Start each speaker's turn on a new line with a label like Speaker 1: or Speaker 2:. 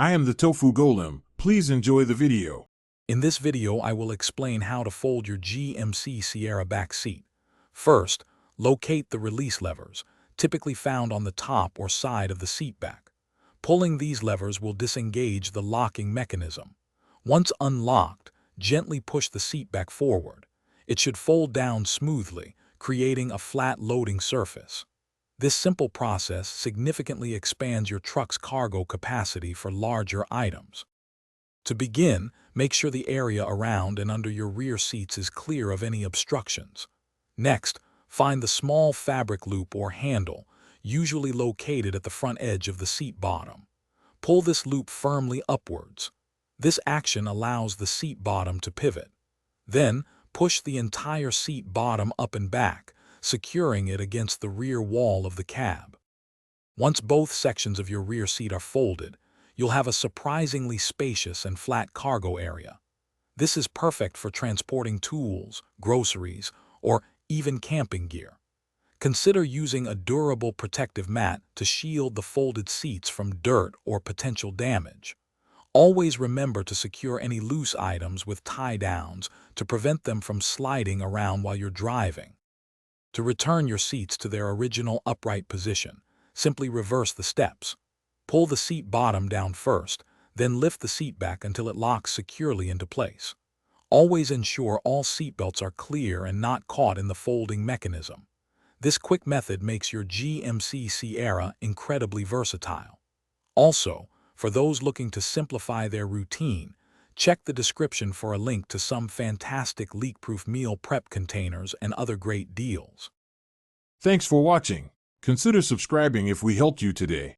Speaker 1: I am the Tofu Golem. Please enjoy the video.
Speaker 2: In this video, I will explain how to fold your GMC Sierra back seat. First, locate the release levers, typically found on the top or side of the seat back. Pulling these levers will disengage the locking mechanism. Once unlocked, gently push the seat back forward. It should fold down smoothly, creating a flat loading surface. This simple process significantly expands your truck's cargo capacity for larger items. To begin, make sure the area around and under your rear seats is clear of any obstructions. Next, find the small fabric loop or handle, usually located at the front edge of the seat bottom. Pull this loop firmly upwards. This action allows the seat bottom to pivot. Then, push the entire seat bottom up and back, securing it against the rear wall of the cab. Once both sections of your rear seat are folded, you'll have a surprisingly spacious and flat cargo area. This is perfect for transporting tools, groceries, or even camping gear. Consider using a durable protective mat to shield the folded seats from dirt or potential damage. Always remember to secure any loose items with tie-downs to prevent them from sliding around while you're driving. To return your seats to their original upright position, simply reverse the steps. Pull the seat bottom down first, then lift the seat back until it locks securely into place. Always ensure all seat belts are clear and not caught in the folding mechanism. This quick method makes your GMC Sierra incredibly versatile. Also, for those looking to simplify their routine, check the description for a link to some fantastic leak-proof meal prep containers and other great deals.
Speaker 1: Thanks for watching. Consider subscribing if we helped you today.